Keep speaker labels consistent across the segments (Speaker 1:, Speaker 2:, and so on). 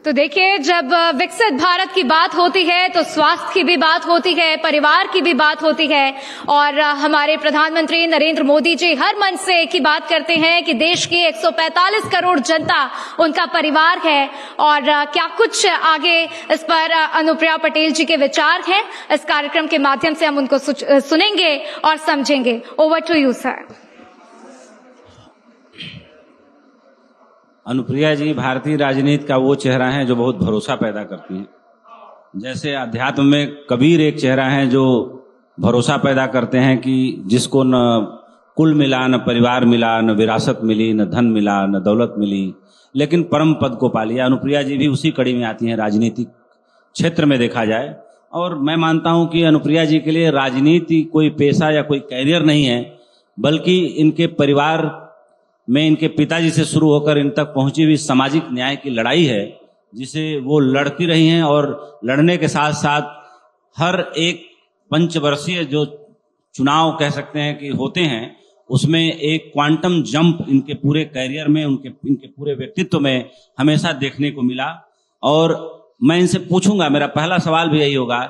Speaker 1: तो देखिए, जब विकसित भारत की बात होती है तो स्वास्थ्य की भी बात होती है, परिवार की भी बात होती है। और हमारे प्रधानमंत्री नरेंद्र मोदी जी हर मंच से एक ही बात करते हैं कि देश की 145 करोड़ जनता उनका परिवार है। और क्या कुछ आगे इस पर अनुप्रिया पटेल जी के विचार हैं, इस कार्यक्रम के माध्यम से हम उनको सुनेंगे और समझेंगे। Over to you sir.
Speaker 2: Anupriya ji भारतीय राजनीति का वो चेहरा है जो बहुत भरोसा पैदा करती हैं। जैसे अध्यात्म में कबीर एक चेहरा है जो भरोसा पैदा करते हैं कि जिसको न कुल मिला, न परिवार मिला, न विरासत मिली, न धन मिला, न दौलत मिली, लेकिन परम पद को पा लिया। अनुप्रिया जी भी उसी कड़ी में आती हैं राजनीतिक क्षेत्र में देखा जाए। और मैं मानता हूं कि अनुप्रिया जी के लिए राजनीति कोई पेशा या कोई कैरियर नहीं है, बल्कि इनके परिवार में इनके पिताजी से शुरू होकर इन तक पहुंची हुई सामाजिक न्याय की लड़ाई है, जिसे वो लड़ती रही हैं। और लड़ने के साथ साथ हर एक पंचवर्षीय जो चुनाव कह सकते हैं कि होते हैं, उसमें एक क्वांटम जंप इनके पूरे कैरियर में, इनके पूरे व्यक्तित्व में हमेशा देखने को मिला। और मैं इनसे पूछूंगा, मेरा पहला सवाल भी यही होगा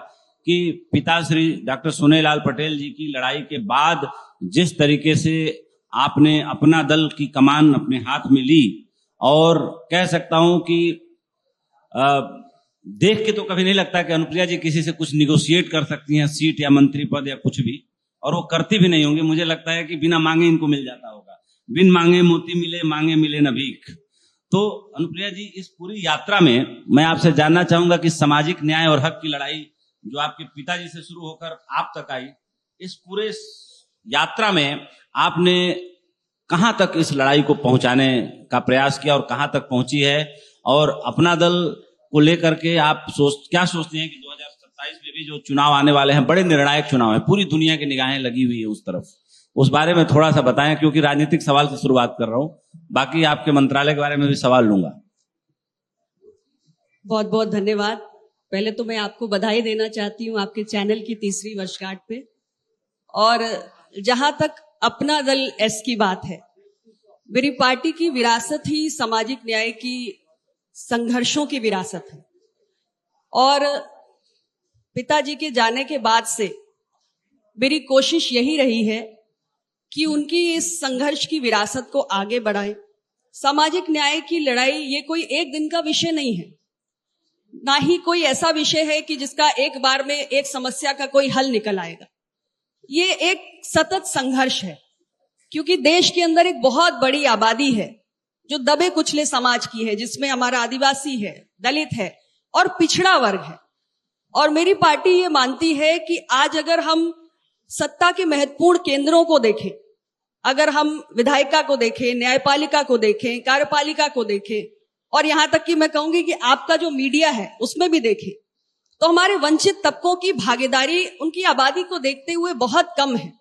Speaker 2: कि पिता श्री डॉक्टर सोनेलाल पटेल जी की लड़ाई के बाद जिस तरीके से आपने अपना दल की कमान अपने हाथ में ली, और कह सकता हूं कि देख के तो कभी नहीं लगता कि अनुप्रिया जी किसी से कुछ निगोशिएट कर सकती हैं, सीट या मंत्री पद या कुछ भी, और वो करती भी नहीं होंगी। मुझे लगता है कि बिना मांगे इनको मिल जाता होगा। बिन मांगे मोती मिले, मांगे मिले न भीख। तो अनुप्रिया जी, इस पूरी यात्रा में मैं आपसे जानना चाहूंगा कि सामाजिक न्याय और हक की लड़ाई जो आपके पिताजी से शुरू होकर आप तक आई, इस पूरे यात्रा में आपने कहां तक इस लड़ाई को पहुंचाने का प्रयास किया और कहां तक पहुंची है, और अपना दल को लेकर के आप क्या सोचते हैं कि 2027 में भी जो चुनाव आने वाले हैं, बड़े निर्णायक चुनाव है, पूरी दुनिया की निगाहें लगी हुई है उस तरफ, उस बारे में थोड़ा सा बताएं, क्योंकि राजनीतिक सवाल से शुरुआत कर रहा हूं, बाकी आपके मंत्रालय के बारे में भी सवाल लूंगा।
Speaker 3: बहुत बहुत धन्यवाद। पहले तो मैं आपको बधाई देना चाहती हूं आपके चैनल की 3री वर्षगांठ पे। और जहां तक अपना दल एस की बात है, मेरी पार्टी की विरासत ही सामाजिक न्याय की संघर्षों की विरासत है। और पिताजी के जाने के बाद से मेरी कोशिश यही रही है कि उनकी इस संघर्ष की विरासत को आगे बढ़ाएं। सामाजिक न्याय की लड़ाई ये कोई एक दिन का विषय नहीं है, ना ही कोई ऐसा विषय है कि जिसका एक बार में एक समस्या का कोई हल निकल आएगा। ये एक सतत संघर्ष है, क्योंकि देश के अंदर एक बहुत बड़ी आबादी है जो दबे कुचले समाज की है, जिसमें हमारा आदिवासी है, दलित है और पिछड़ा वर्ग है। और मेरी पार्टी ये मानती है कि आज अगर हम सत्ता के महत्वपूर्ण केंद्रों को देखें, अगर हम विधायिका को देखें, न्यायपालिका को देखें, कार्यपालिका को देखें, और यहां तक कि मैं कहूंगी कि आपका जो मीडिया है उसमें भी देखें, तो हमारे वंचित तबकों की भागीदारी उनकी आबादी को देखते हुए बहुत कम है।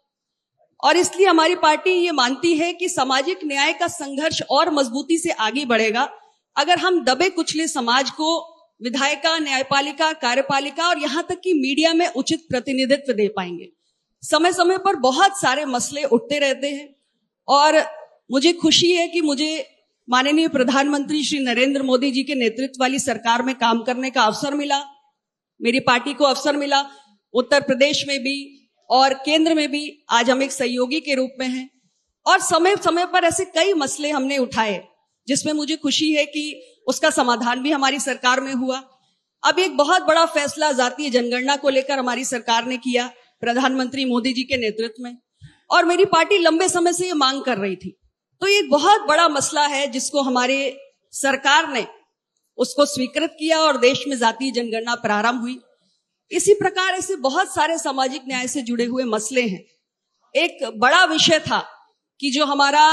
Speaker 3: और इसलिए हमारी पार्टी ये मानती है कि सामाजिक न्याय का संघर्ष और मजबूती से आगे बढ़ेगा अगर हम दबे कुचले समाज को विधायिका, न्यायपालिका, कार्यपालिका और यहां तक कि मीडिया में उचित प्रतिनिधित्व दे पाएंगे। समय समय पर बहुत सारे मसले उठते रहते हैं, और मुझे खुशी है कि मुझे माननीय प्रधानमंत्री श्री नरेंद्र मोदी जी के नेतृत्व वाली सरकार में काम करने का अवसर मिला। मेरी पार्टी को अवसर मिला उत्तर प्रदेश में भी और केंद्र में भी। आज हम एक सहयोगी के रूप में हैं, और समय समय पर ऐसे कई मसले हमने उठाए जिसमें मुझे खुशी है कि उसका समाधान भी हमारी सरकार में हुआ। अब एक बहुत बड़ा फैसला जातीय जनगणना को लेकर हमारी सरकार ने किया प्रधानमंत्री मोदी जी के नेतृत्व में, और मेरी पार्टी लंबे समय से ये मांग कर रही थी। तो ये एक बहुत बड़ा मसला है जिसको हमारे सरकार ने उसको स्वीकृत किया और देश में जातीय जनगणना प्रारंभ हुई। इसी प्रकार ऐसे बहुत सारे सामाजिक न्याय से जुड़े हुए मसले हैं। एक बड़ा विषय था कि जो हमारा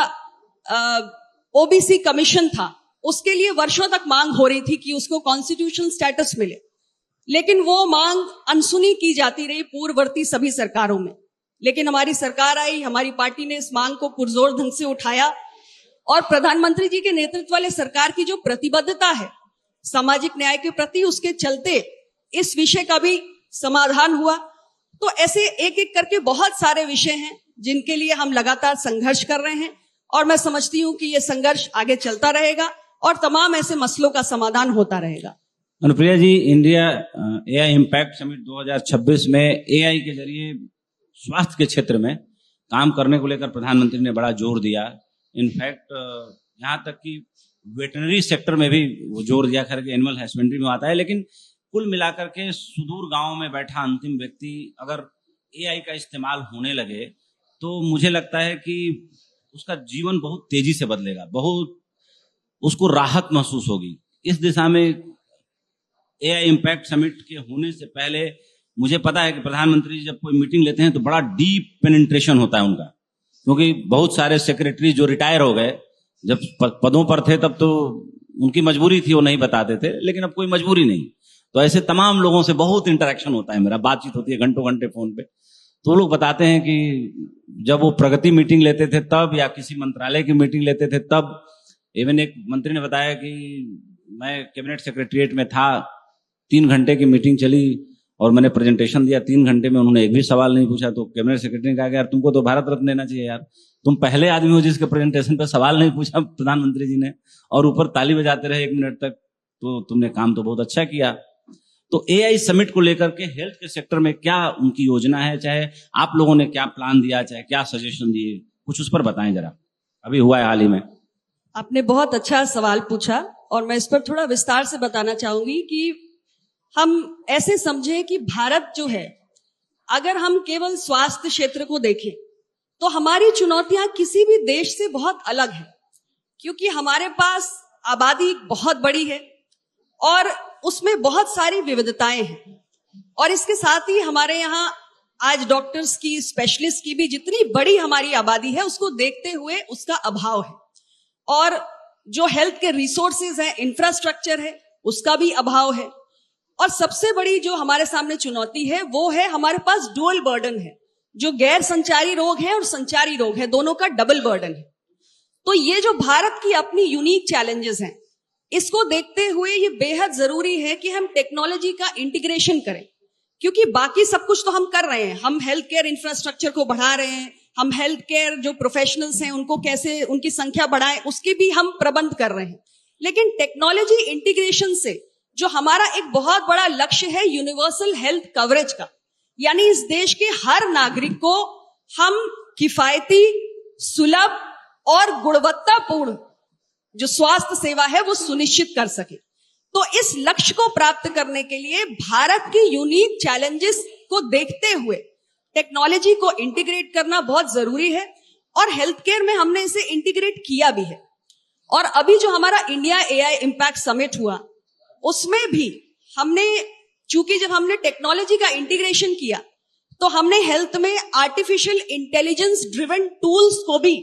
Speaker 3: ओबीसी कमीशन था, उसके लिए वर्षों तक मांग हो रही थी कि उसको कॉन्स्टिट्यूशनल स्टेटस मिले, लेकिन वो मांग अनसुनी की जाती रही पूर्ववर्ती सभी सरकारों में। लेकिन हमारी सरकार आई, हमारी पार्टी ने इस मांग को पुरजोर ढंग से उठाया, और प्रधानमंत्री जी के नेतृत्व वाले सरकार की जो प्रतिबद्धता है सामाजिक न्याय के प्रति, उसके चलते इस विषय का भी समाधान हुआ। तो ऐसे एक एक करके बहुत सारे विषय हैं जिनके लिए हम लगातार संघर्ष कर रहे हैं, और मैं समझती हूं कि ये संघर्ष आगे चलता रहेगा। और तमाम ऐसे मसलों का समाधान होता रहेगा।
Speaker 2: अनुप्रिया जी, इंडिया एआई इम्पैक्ट समिट 2026 में एआई के जरिए स्वास्थ्य के क्षेत्र में काम करने को लेकर प्रधानमंत्री ने बड़ा जोर दिया। इनफैक्ट यहाँ तक कि वेटनरी सेक्टर में भी वो जोर दिया, खैर के एनिमल हस्बेंड्री में आता है, लेकिन कुल मिलाकर के सुदूर गांव में बैठा अंतिम व्यक्ति अगर एआई का इस्तेमाल होने लगे तो मुझे लगता है कि उसका जीवन बहुत तेजी से बदलेगा, बहुत उसको राहत महसूस होगी। इस दिशा में एआई इम्पैक्ट समिट के होने से पहले मुझे पता है कि प्रधानमंत्री जब कोई मीटिंग लेते हैं तो बड़ा डीप पेनिट्रेशन होता है उनका, क्योंकि बहुत सारे सेक्रेटरी जो रिटायर हो गए, जब पदों पर थे तब तो उनकी मजबूरी थी, वो नहीं बताते थे, लेकिन अब कोई मजबूरी नहीं। तो ऐसे तमाम लोगों से बहुत इंटरेक्शन होता है, मेरा बातचीत होती है घंटों घंटे फोन पे। तो लोग बताते हैं कि जब वो प्रगति मीटिंग लेते थे तब, या किसी मंत्रालय की मीटिंग लेते थे तब, इवन एक मंत्री ने बताया कि मैं कैबिनेट सेक्रेटरीट में था, 3 घंटे की मीटिंग चली और मैंने प्रेजेंटेशन दिया, 3 घंटे में उन्होंने एक भी सवाल नहीं पूछा। तो कैबिनेट सेक्रेटरी ने कहा कि यार तुमको तो भारत रत्न देना चाहिए यार, तुम पहले आदमी हो जिसके प्रेजेंटेशन पे सवाल नहीं पूछा प्रधानमंत्री जी ने, और ऊपर ताली बजाते रहे 1 मिनट तक, तो तुमने काम तो बहुत अच्छा किया। तो एआई समिट को लेकर के हेल्थ के सेक्टर में क्या उनकी योजना है, चाहे आप लोगों ने क्या प्लान दिया, चाहे क्या सजेशन दिए, कुछ उस पर बताएं जरा, अभी हुआ है हाल ही में।
Speaker 3: आपने बहुत अच्छा सवाल पूछा और मैं इस पर थोड़ा विस्तार से बताना चाहूंगी कि हम ऐसे समझे कि भारत जो है, अगर हम केवल स्वास्थ्य क्षेत्र को देखें तो हमारी चुनौतियां किसी भी देश से बहुत अलग है, क्योंकि हमारे पास आबादी बहुत बड़ी है और उसमें बहुत सारी विविधताएं हैं, और इसके साथ ही हमारे यहाँ आज डॉक्टर्स की, स्पेशलिस्ट की भी जितनी बड़ी हमारी आबादी है उसको देखते हुए उसका अभाव है, और जो हेल्थ के रिसोर्सेज हैं, इंफ्रास्ट्रक्चर है, उसका भी अभाव है। और सबसे बड़ी जो हमारे सामने चुनौती है वो है हमारे पास डुअल बर्डन है, जो गैर संचारी रोग है और संचारी रोग है, दोनों का डबल बर्डन है। तो ये जो भारत की अपनी यूनिक चैलेंजेस हैं, इसको देखते हुए ये बेहद जरूरी है कि हम टेक्नोलॉजी का इंटीग्रेशन करें, क्योंकि बाकी सब कुछ तो हम कर रहे हैं, हम हेल्थ केयर इंफ्रास्ट्रक्चर को बढ़ा रहे हैं, हम हेल्थ केयर जो प्रोफेशनल्स हैं उनको कैसे उनकी संख्या बढ़ाएं उसकी भी हम प्रबंध कर रहे हैं। लेकिन टेक्नोलॉजी इंटीग्रेशन से जो हमारा एक बहुत बड़ा लक्ष्य है यूनिवर्सल हेल्थ कवरेज का, यानी इस देश के हर नागरिक को हम किफायती, सुलभ और गुणवत्तापूर्ण जो स्वास्थ्य सेवा है वो सुनिश्चित कर सके। तो इस लक्ष्य को प्राप्त करने के लिए भारत की यूनिक चैलेंजेस को देखते हुए टेक्नोलॉजी को इंटीग्रेट करना बहुत जरूरी है, और हेल्थ केयर में हमने इसे इंटीग्रेट किया भी है। और अभी जो हमारा इंडिया एआई इम्पैक्ट समिट हुआ उसमें भी हमने, चूंकि जब हमने टेक्नोलॉजी का इंटीग्रेशन किया तो हमने हेल्थ में आर्टिफिशियल इंटेलिजेंस ड्रिवन टूल्स को भी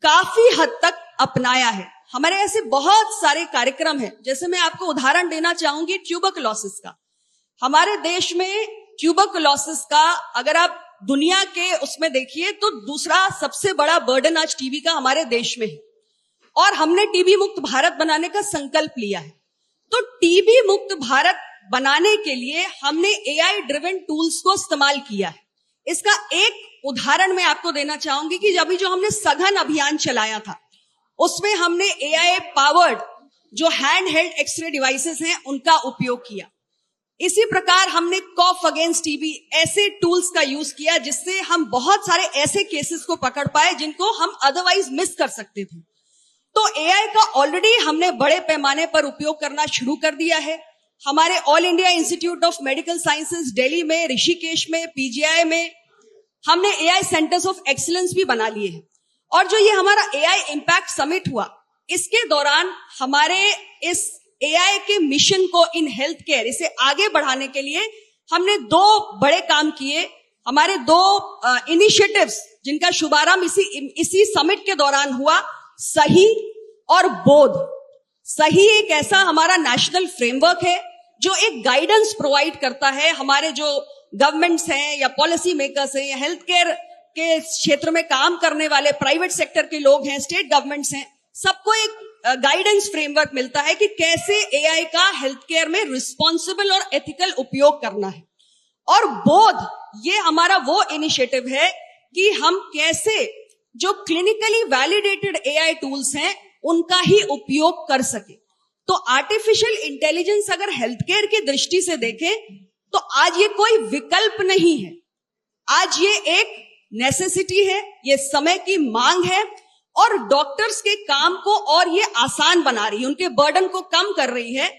Speaker 3: काफी हद तक अपनाया है। हमारे ऐसे बहुत सारे कार्यक्रम हैं, जैसे मैं आपको उदाहरण देना चाहूंगी ट्यूबरकुलोसिस का। हमारे देश में ट्यूबरकुलोसिस का अगर आप दुनिया के उसमें देखिए तो दूसरा सबसे बड़ा बर्डन आज टीबी का हमारे देश में है, और हमने टीबी मुक्त भारत बनाने का संकल्प लिया है। तो टीबी मुक्त भारत बनाने के लिए हमने एआई ड्रिवन टूल्स को इस्तेमाल किया है। इसका एक उदाहरण मैं आपको देना चाहूंगी कि अभी जो हमने सघन अभियान चलाया था उसमें हमने एआई पावर्ड जो हैंड हेल्ड एक्सरे डिवाइसेस हैं उनका उपयोग किया। इसी प्रकार हमने कॉफ अगेंस्ट टीबी ऐसे टूल्स का यूज किया जिससे हम बहुत सारे ऐसे केसेस को पकड़ पाए जिनको हम अदरवाइज मिस कर सकते थे। तो एआई का ऑलरेडी हमने बड़े पैमाने पर उपयोग करना शुरू कर दिया है। हमारे all India institute of medical sciences Delhi में, ऋषिकेश में, पीजीआई में हमने एआई सेंटर्स ऑफ एक्सीलेंस भी बना लिए हैं। और जो ये हमारा एआई इम्पैक्ट समिट हुआ, इसके दौरान हमारे इस एआई के मिशन को इन हेल्थ केयर इसे आगे बढ़ाने के लिए हमने 2 बड़े काम किए। हमारे 2 इनिशिएटिव्स जिनका शुभारंभ इसी समिट के दौरान हुआ, सही और बोध। सही एक ऐसा हमारा नेशनल फ्रेमवर्क है जो एक गाइडेंस प्रोवाइड करता है हमारे जो गवर्नमेंट्स हैं या पॉलिसी मेकर्स हैं या हेल्थ केयर के क्षेत्र में काम करने वाले प्राइवेट सेक्टर के लोग हैं, स्टेट गवर्नमेंट्स हैं, सबको एक गाइडेंस फ्रेमवर्क मिलता है कि कैसे एआई का हेल्थ केयर में रिस्पॉन्सिबल और एथिकल उपयोग करना है। और बोध ये हमारा वो इनिशिएटिव है कि हम कैसे जो क्लिनिकली वैलिडेटेड एआई टूल्स हैं उनका ही उपयोग कर सके। तो आर्टिफिशियल इंटेलिजेंस अगर हेल्थ केयर की दृष्टि से देखें तो आज ये कोई विकल्प नहीं है, आज ये एक नेसेसिटी है, ये समय की मांग है और डॉक्टर्स के काम को और ये आसान बना रही है, उनके बर्डन को कम कर रही है।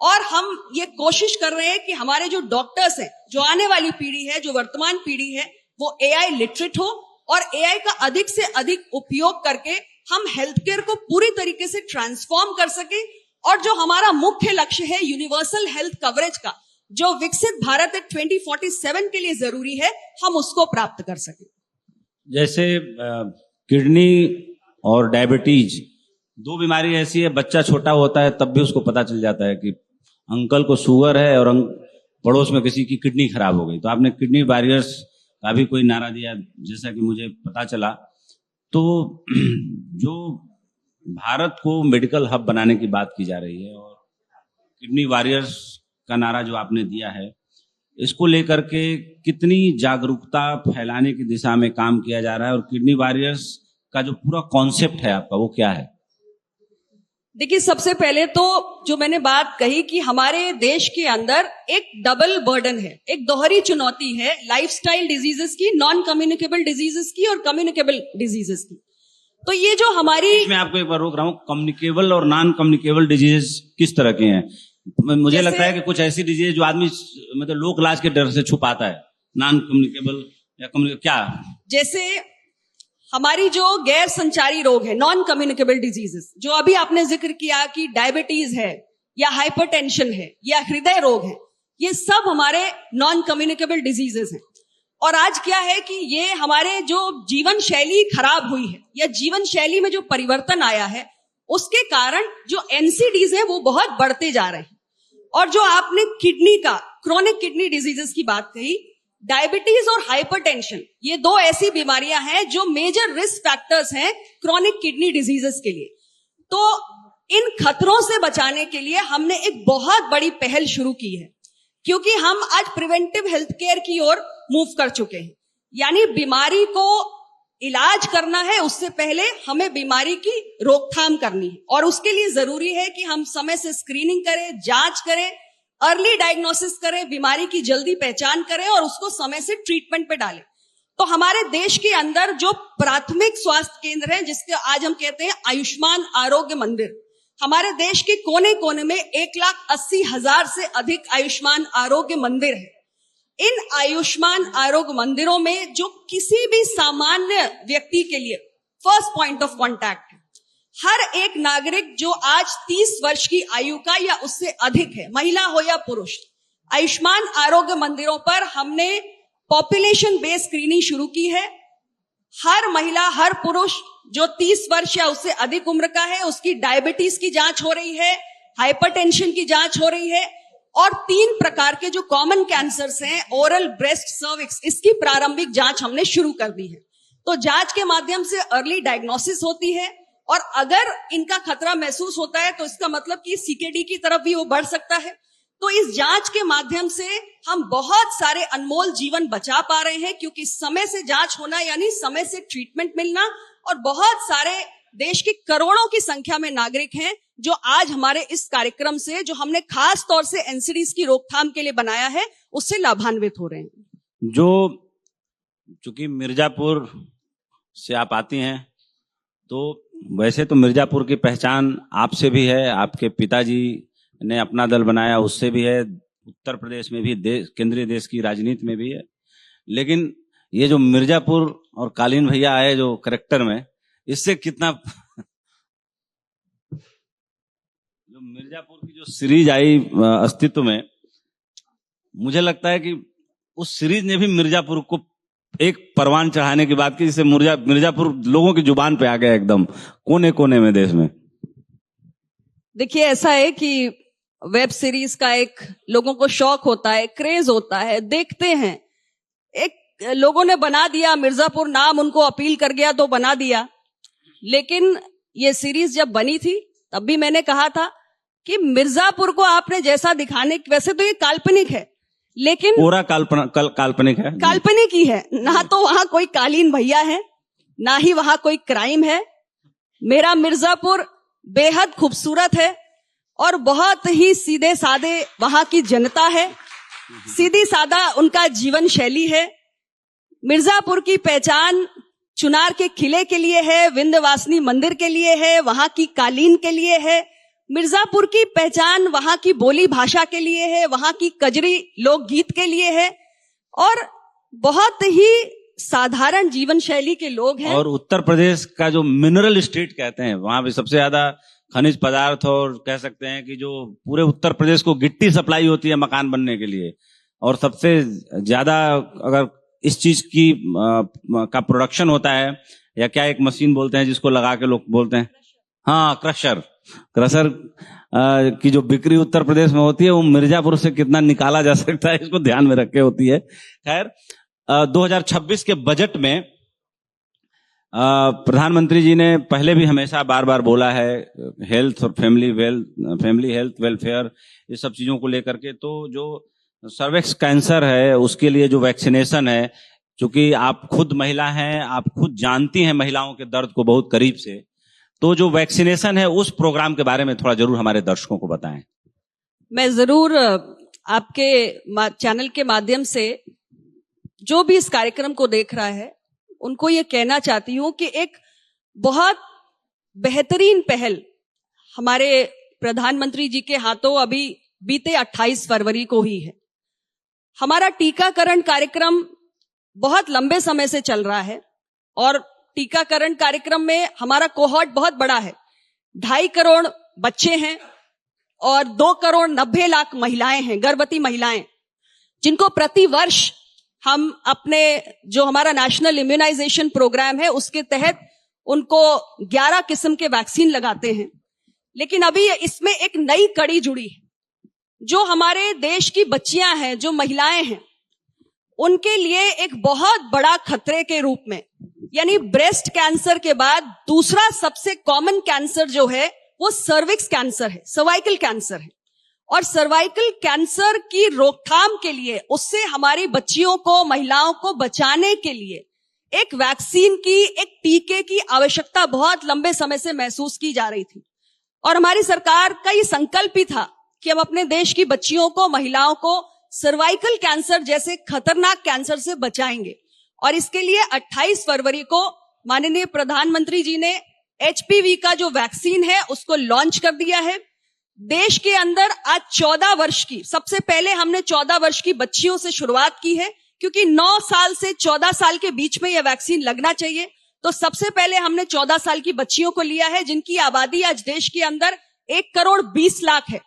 Speaker 3: और हम ये कोशिश कर रहे हैं कि हमारे जो डॉक्टर्स हैं, जो आने वाली पीढ़ी है, जो वर्तमान पीढ़ी है, वो एआई लिटरेट हो और एआई का अधिक से अधिक उपयोग करके हम हेल्थ केयर को पूरी तरीके से ट्रांसफॉर्म कर सके और जो हमारा मुख्य लक्ष्य है यूनिवर्सल हेल्थ कवरेज का, जो विकसित भारत 2047 के लिए जरूरी है, हम उसको प्राप्त कर सके।
Speaker 2: जैसे किडनी और डायबिटीज दो बीमारी ऐसी है, बच्चा छोटा होता है तब भी उसको पता चल जाता है कि अंकल को शुगर है और पड़ोस में किसी की किडनी खराब हो गई। तो आपने किडनी वॉरियर्स का भी कोई नारा दिया, जैसा कि मुझे पता चला। तो जो भारत को मेडिकल हब बनाने की बात की जा रही है और किडनी वॉरियर्स का नारा जो आपने दिया है, इसको लेकर के कितनी जागरूकता फैलाने की दिशा में काम किया जा रहा है और किडनी वॉरियर्स का जो पूरा कॉन्सेप्ट है आपका, वो क्या है?
Speaker 3: देखिए, सबसे पहले तो जो मैंने बात कही कि हमारे देश के अंदर एक डबल बर्डन है, एक दोहरी चुनौती है लाइफस्टाइल डिजीजेस की, नॉन कम्युनिकेबल डिजीजेस की और कम्युनिकेबल डिजीजेस की। तो ये जो हमारी,
Speaker 2: मैं आपको एक बार रोक रहा हूँ, कम्युनिकेबल और नॉन कम्युनिकेबल डिजीजेस किस तरह के हैं? मुझे लगता है कि कुछ ऐसी डिजीज जो आदमी मतलब लोक लाज के डर से छुपाता है, नॉन कम्युनिकेबल या क्या?
Speaker 3: जैसे हमारी जो गैर संचारी रोग है, नॉन कम्युनिकेबल डिजीजेस, जो अभी आपने जिक्र किया कि डायबिटीज है या हाइपरटेंशन है या हृदय रोग है, ये सब हमारे नॉन कम्युनिकेबल डिजीजेस हैं। और आज क्या है कि ये हमारे जो जीवन शैली खराब हुई है या जीवन शैली में जो परिवर्तन आया है, उसके कारण जो एनसीडीज है वो बहुत बढ़ते जा रहे हैं। और जो आपने किडनी का, क्रोनिक किडनी डिजीजेस की बात कही, डायबिटीज और हाइपरटेंशन, ये दो ऐसी बीमारियां हैं जो मेजर रिस्क फैक्टर्स हैं क्रोनिक किडनी डिजीजेस के लिए। तो इन खतरों से बचाने के लिए हमने एक बहुत बड़ी पहल शुरू की है, क्योंकि हम आज प्रिवेंटिव हेल्थ केयर की ओर मूव कर चुके हैं। यानी बीमारी को इलाज करना है, उससे पहले हमें बीमारी की रोकथाम करनी है और उसके लिए जरूरी है कि हम समय से स्क्रीनिंग करें, जांच करें, अर्ली डायग्नोसिस करें, बीमारी की जल्दी पहचान करें और उसको समय से ट्रीटमेंट पे डालें। तो हमारे देश के अंदर जो प्राथमिक स्वास्थ्य केंद्र है, जिसके आज हम कहते हैं आयुष्मान आरोग्य मंदिर, हमारे देश के कोने कोने में 1,80,000 से अधिक आयुष्मान आरोग्य मंदिर है। इन आयुष्मान आरोग्य मंदिरों में जो किसी भी सामान्य व्यक्ति के लिए फर्स्ट पॉइंट ऑफ कांटेक्ट है, हर एक नागरिक जो आज 30 वर्ष की आयु का या उससे अधिक है, महिला हो या पुरुष, आयुष्मान आरोग्य मंदिरों पर हमने पॉपुलेशन बेस्ड स्क्रीनिंग शुरू की है। हर महिला, हर पुरुष जो 30 वर्ष या उससे अधिक उम्र का है, उसकी डायबिटीज की जांच हो रही है, हाइपरटेंशन की जांच हो रही है और 3 प्रकार के जो कॉमन कैंसर्स हैं, ओरल, ब्रेस्ट, सर्विक्स, इसकी प्रारंभिक जांच हमने शुरू कर दी है। तो जांच के माध्यम से अर्ली डायग्नोसिस होती है और अगर इनका खतरा महसूस होता है तो इसका मतलब कि सीकेडी की तरफ भी वो बढ़ सकता है। तो इस जांच के माध्यम से हम बहुत सारे अनमोल जीवन बचा पा रहे हैं, क्योंकि समय से जांच होना यानी समय से ट्रीटमेंट मिलना। और बहुत सारे देश के करोड़ों की संख्या में नागरिक हैं जो आज हमारे इस कार्यक्रम से, जो हमने खास तौर से एनसीडीज की रोकथाम के लिए बनाया है, उससे लाभान्वित हो रहे हैं।
Speaker 2: जो चूंकि मिर्जापुर से आप आती हैं, तो वैसे तो मिर्जापुर की पहचान आपसे भी है, आपके पिताजी ने अपना दल बनाया उससे भी है, उत्तर प्रदेश में भी, केंद्रीय देश की राजनीति में भी है। लेकिन ये जो मिर्जापुर और कालीन भैया आए जो करेक्टर में, इससे कितना जो मिर्जापुर की जो सीरीज आई अस्तित्व में, मुझे लगता है कि उस सीरीज ने भी मिर्जापुर को एक परवान चढ़ाने की बात की, जिससे मिर्जापुर लोगों की जुबान पे आ गया एकदम कोने कोने में देश में।
Speaker 3: देखिए, ऐसा है कि वेब सीरीज का एक लोगों को शौक होता है, क्रेज होता है, देखते हैं। एक लोगों ने बना दिया, मिर्जापुर नाम उनको अपील कर गया तो बना दिया। लेकिन ये सीरीज जब बनी थी तब भी मैंने कहा था कि मिर्जापुर को आपने जैसा दिखाने, वैसे तो ये काल्पनिक है, लेकिन
Speaker 2: पूरा काल्पनिक है,
Speaker 3: काल्पनिक ही है। ना तो वहां कोई कालीन भैया है, ना ही वहां कोई क्राइम है। मेरा मिर्जापुर बेहद खूबसूरत है और बहुत ही सीधे साधे वहां की जनता है, सीधी सादा उनका जीवन शैली है। मिर्जापुर की पहचान चुनार के किले के लिए है, विंध्यवासिनी मंदिर के लिए है, वहां की कालीन के लिए है। मिर्जापुर की पहचान वहां की बोली भाषा के लिए है, वहां की कजरी लोकगीत के लिए है और बहुत ही साधारण जीवन शैली के लोग हैं।
Speaker 2: और उत्तर प्रदेश का जो मिनरल स्टेट कहते हैं, वहां पे सबसे ज्यादा खनिज पदार्थ, और कह सकते हैं कि जो पूरे उत्तर प्रदेश को गिट्टी सप्लाई होती है मकान बनने के लिए, और सबसे ज्यादा अगर इस चीज की का प्रोडक्शन होता है, या क्या एक मशीन बोलते हैं जिसको लगा के लोग बोलते हैं, हाँ क्रशर की जो बिक्री उत्तर प्रदेश में होती है, वो मिर्जापुर से कितना निकाला जा सकता है इसको ध्यान में रख के होती है। खैर 2026 के बजट में प्रधानमंत्री जी ने पहले भी हमेशा बार बार बोला है हेल्थ और फैमिली हेल्थ वेलफेयर, ये सब चीजों को लेकर के। तो जो सर्विक्स कैंसर है उसके लिए जो वैक्सीनेशन है, चूंकि आप खुद महिला हैं, आप खुद जानती हैं महिलाओं के दर्द को बहुत करीब से, तो जो वैक्सीनेशन है उस प्रोग्राम के बारे में थोड़ा जरूर हमारे दर्शकों को बताएं।
Speaker 3: मैं जरूर आपके चैनल के माध्यम से जो भी इस कार्यक्रम को देख रहा है उनको ये कहना चाहती हूं कि एक बहुत बेहतरीन पहल हमारे प्रधानमंत्री जी के हाथों अभी बीते 28 फरवरी को ही है। हमारा टीकाकरण कार्यक्रम बहुत लंबे समय से चल रहा है और टीकाकरण कार्यक्रम में हमारा कोहॉर्ट बहुत बड़ा है। 2.5 करोड़ बच्चे हैं और 2,90,00,000 महिलाएं हैं, गर्भवती महिलाएं, जिनको प्रति वर्ष हम अपने जो हमारा नेशनल इम्यूनाइजेशन प्रोग्राम है उसके तहत उनको 11 किस्म के वैक्सीन लगाते हैं। लेकिन अभी इसमें एक नई कड़ी जुड़ी है। जो हमारे देश की बच्चियां हैं, जो महिलाएं हैं, उनके लिए एक बहुत बड़ा खतरे के रूप में, यानी ब्रेस्ट कैंसर के बाद दूसरा सबसे कॉमन कैंसर जो है वो सर्विक्स कैंसर है, सर्वाइकल कैंसर है। और सर्वाइकल कैंसर की रोकथाम के लिए, उससे हमारी बच्चियों को, महिलाओं को बचाने के लिए एक वैक्सीन की, एक टीके की आवश्यकता बहुत लंबे समय से महसूस की जा रही थी। और हमारी सरकार का ये संकल्प भी था कि हम अपने देश की बच्चियों को, महिलाओं को सर्वाइकल कैंसर जैसे खतरनाक कैंसर से बचाएंगे। और इसके लिए 28 फरवरी को माननीय प्रधानमंत्री जी ने HPV का जो वैक्सीन है उसको लॉन्च कर दिया है। देश के अंदर आज 14 वर्ष की, सबसे पहले हमने 14 वर्ष की बच्चियों से शुरुआत की है, क्योंकि 9 साल से 14 साल के बीच में यह वैक्सीन लगना चाहिए। तो सबसे पहले हमने 14 साल की बच्चियों को लिया है, जिनकी आबादी आज देश के अंदर 1,20,00,000 है।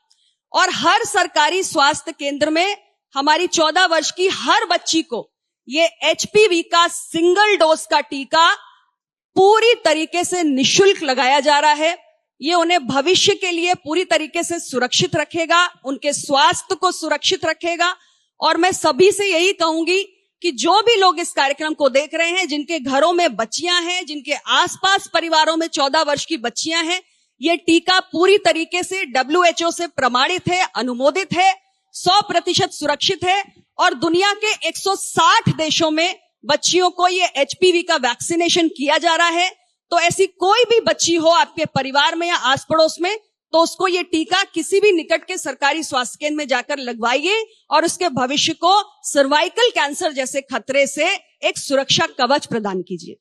Speaker 3: और हर सरकारी स्वास्थ्य केंद्र में हमारी 14 वर्ष की हर बच्ची को ये HPV का सिंगल डोज का टीका पूरी तरीके से निशुल्क लगाया जा रहा है। ये उन्हें भविष्य के लिए पूरी तरीके से सुरक्षित रखेगा, उनके स्वास्थ्य को सुरक्षित रखेगा। और मैं सभी से यही कहूंगी कि जो भी लोग इस कार्यक्रम को देख रहे हैं, जिनके घरों में बच्चियां हैं, जिनके आसपास परिवारों में 14 वर्ष की बच्चियां हैं, ये टीका पूरी तरीके से WHO से प्रमाणित है, अनुमोदित है, 100% सुरक्षित है। और दुनिया के 160 देशों में बच्चियों को ये HPV का वैक्सीनेशन किया जा रहा है। तो ऐसी कोई भी बच्ची हो आपके परिवार में या आस पड़ोस में, तो उसको ये टीका किसी भी निकट के सरकारी स्वास्थ्य केंद्र में जाकर लगवाइए और उसके भविष्य को सर्वाइकल कैंसर जैसे खतरे से एक सुरक्षा कवच प्रदान कीजिए।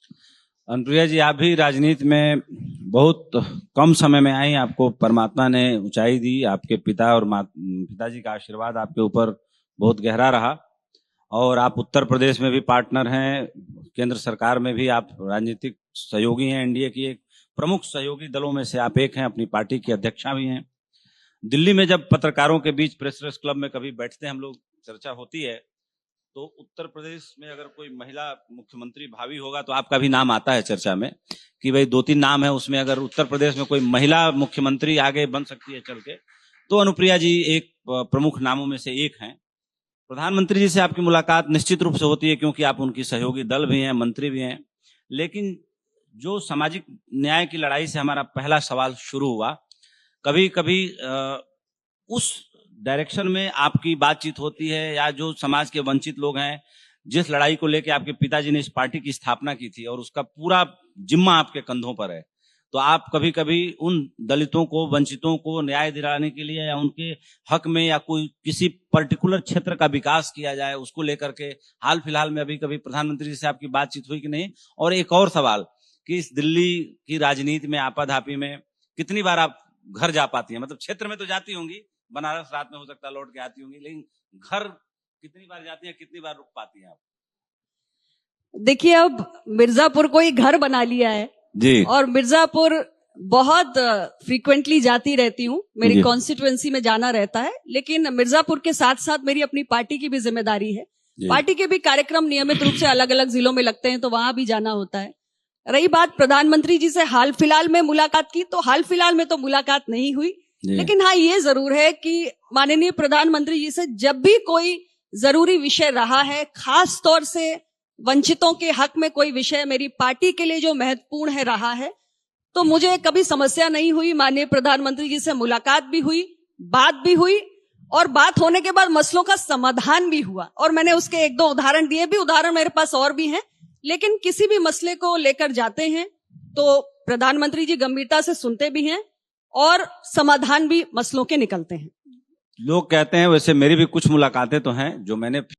Speaker 2: अनुप्रिया जी, आप भी राजनीति में बहुत कम समय में आई, आपको परमात्मा ने ऊंचाई दी, आपके पिता और पिताजी का आशीर्वाद आपके ऊपर बहुत गहरा रहा, और आप उत्तर प्रदेश में भी पार्टनर हैं, केंद्र सरकार में भी आप राजनीतिक सहयोगी हैं, एनडीए की एक प्रमुख सहयोगी दलों में से आप एक हैं, अपनी पार्टी की अध्यक्षा भी हैं। दिल्ली में जब पत्रकारों के बीच प्रेस क्लब में कभी बैठते हैं हम लोग, चर्चा होती है, तो उत्तर प्रदेश में अगर कोई महिला मुख्यमंत्री भावी होगा तो आपका भी नाम आता है चर्चा में, कि भाई 2-3 नाम है, उसमें अगर उत्तर प्रदेश में कोई महिला मुख्यमंत्री आगे बन सकती है चल के, तो अनुप्रिया जी एक प्रमुख नामों में से एक हैं। प्रधानमंत्री जी से आपकी मुलाकात निश्चित रूप से होती है, क्योंकि आप उनकी सहयोगी दल भी हैं, मंत्री भी हैं। लेकिन जो सामाजिक न्याय की लड़ाई से हमारा पहला सवाल शुरू हुआ, कभी कभी उस डायरेक्शन में आपकी बातचीत होती है, या जो समाज के वंचित लोग हैं, जिस लड़ाई को लेकर आपके पिताजी ने इस पार्टी की स्थापना की थी और उसका पूरा जिम्मा आपके कंधों पर है, तो आप कभी कभी उन दलितों को, वंचितों को न्याय दिलाने के लिए या उनके हक में या कोई किसी पर्टिकुलर क्षेत्र का विकास किया जाए उसको लेकर के हाल फिलहाल में अभी कभी प्रधानमंत्री जी से आपकी बातचीत हुई कि नहीं? और एक और सवाल कि इस दिल्ली की राजनीति में आपाधापी में कितनी बार आप घर जा पाती हैं? मतलब क्षेत्र में तो जाती होंगी, बनारस रात में हो सकता है लौट के आती होंगी, लेकिन घर कितनी बार जाती हैं, कितनी बार रुक पाती हैं आप?
Speaker 3: देखिए, अब मिर्जापुर को ही घर बना लिया है
Speaker 2: जी।
Speaker 3: और मिर्जापुर बहुत फ्रीक्वेंटली जाती रहती हूँ, मेरी
Speaker 2: जी।
Speaker 3: कॉन्स्टिट्यूएंसी में जाना रहता है। लेकिन मिर्जापुर के साथ साथ मेरी अपनी पार्टी की भी जिम्मेदारी है।
Speaker 2: जी।
Speaker 3: पार्टी के भी कार्यक्रम नियमित रूप से अलग अलग जिलों में लगते हैं, तो वहां भी जाना होता है। रही बात प्रधानमंत्री जी से हाल फिलहाल में मुलाकात की, तो हाल फिलहाल में तो मुलाकात नहीं हुई।
Speaker 2: जी।
Speaker 3: लेकिन हाँ, ये जरूर है कि माननीय प्रधानमंत्री जी से जब भी कोई जरूरी विषय रहा है, खास तौर से वंचितों के हक में कोई विषय मेरी पार्टी के लिए जो महत्वपूर्ण है रहा है, तो मुझे कभी समस्या नहीं हुई। माननीय प्रधानमंत्री जी से मुलाकात भी हुई, बात भी हुई, और बात होने के बाद मसलों का समाधान भी हुआ। और मैंने उसके एक दो उदाहरण दिए भी, उदाहरण मेरे पास और भी हैं। लेकिन किसी भी मसले को लेकर जाते हैं तो प्रधानमंत्री जी गंभीरता से सुनते भी हैं और समाधान भी मसलों के निकलते हैं।
Speaker 2: लोग कहते हैं, वैसे मेरी भी कुछ मुलाकातें तो हैं जो मैंने